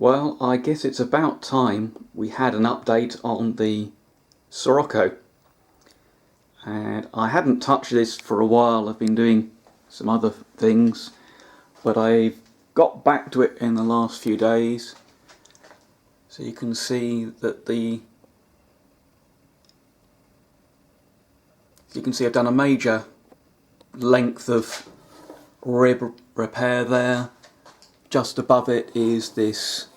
Well, I guess it's about time we had an update on the Scirocco. And I hadn't touched this for a while. I've been doing some other things, but I've got back to it in the last few days. So you can see that I've done a major length of rib repair there. Just above it is this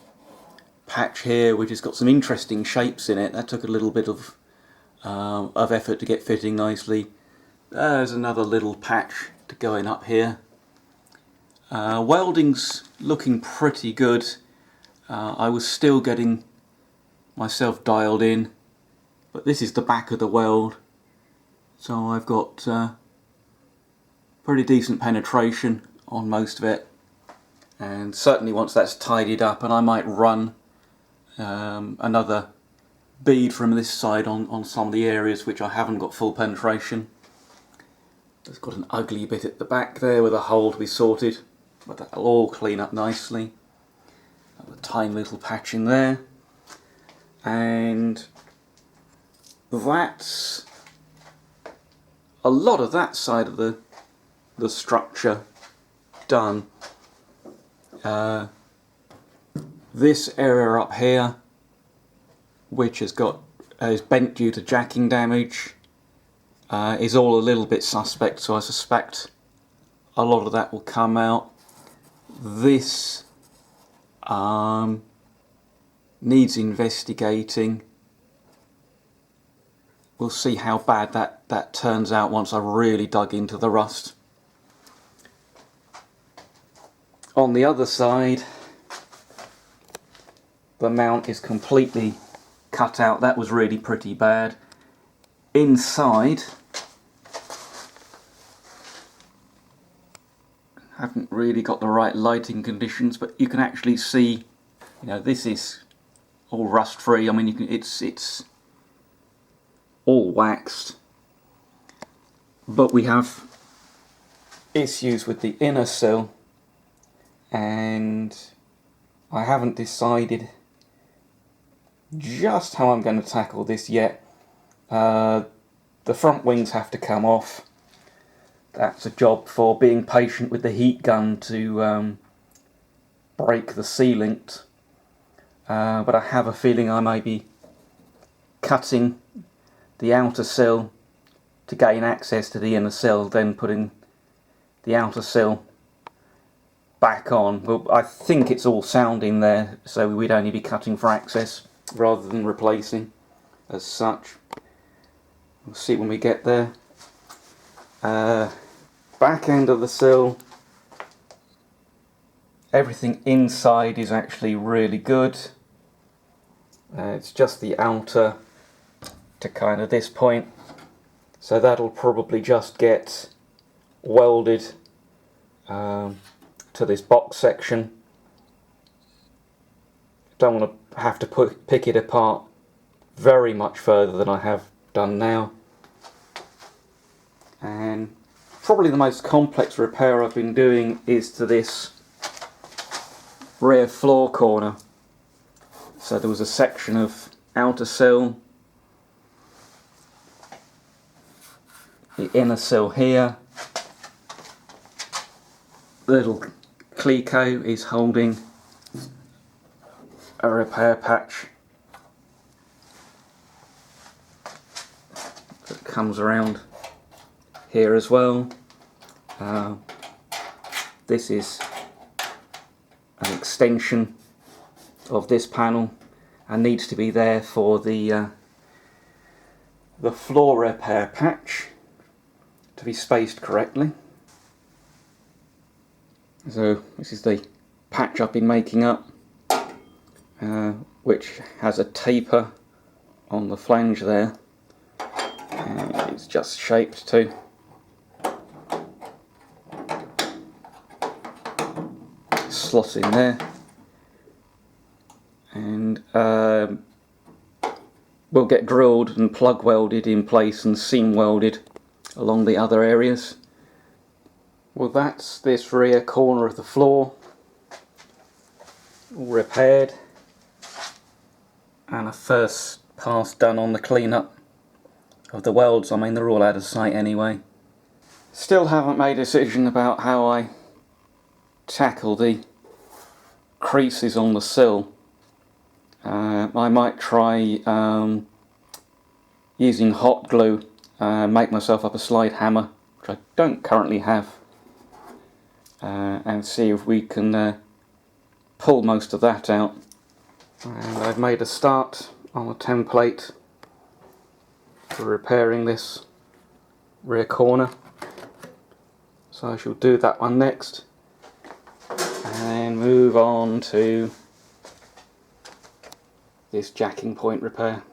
patch here, which has got some interesting shapes in it. That took a little bit of effort to get fitting nicely. There's another little patch to go in up here. Welding's looking pretty good. I was still getting myself dialed in, but this is the back of the weld, so I've got pretty decent penetration on most of it. And certainly once that's tidied up, and I might run another bead from this side on some of the areas which I haven't got full penetration. It's got an ugly bit at the back there with a hole to be sorted, but that'll all clean up nicely. A tiny little patch in there, and that's a lot of that side of the structure done. This area up here, which is bent due to jacking damage, is all a little bit suspect, so I suspect a lot of that will come out. This needs investigating. We'll see how bad that turns out once I've really dug into the rust. On the other side, the mount is completely cut out. That was really pretty bad. Inside, haven't really got the right lighting conditions, but you can actually see, this is all rust free. I mean, it's all waxed, but we have issues with the inner sill, and I haven't decided just how I'm going to tackle this yet. The front wings have to come off. That's a job for being patient with the heat gun to break the sealant. But I have a feeling I may be cutting the outer sill to gain access to the inner sill, then putting the outer sill back on. But I think it's all sound in there, so we'd only be cutting for access rather than replacing as such. We'll see when we get there. Back end of the sill, everything inside is actually really good. It's just the outer to kind of this point, so that'll probably just get welded to this box section. Don't want to have to pick it apart very much further than I have done now. And probably the most complex repair I've been doing is to this rear floor corner. So there was a section of outer sill, the inner sill here. The little Scirocco is holding a repair patch that comes around here as well. This is an extension of this panel and needs to be there for the floor repair patch to be spaced correctly. So this is the patch I've been making up, which has a taper on the flange there, and it's just shaped too. Slot in there, and will get drilled and plug welded in place and seam welded along the other areas. Well, that's this rear corner of the floor. all repaired, and a first pass done on the cleanup of the welds. I mean, they're all out of sight anyway. Still haven't made a decision about how I tackle the creases on the sill. I might try using hot glue, make myself up a slide hammer, which I don't currently have, and see if we can pull most of that out. And I've made a start on a template for repairing this rear corner, so I shall do that one next and move on to this jacking point repair.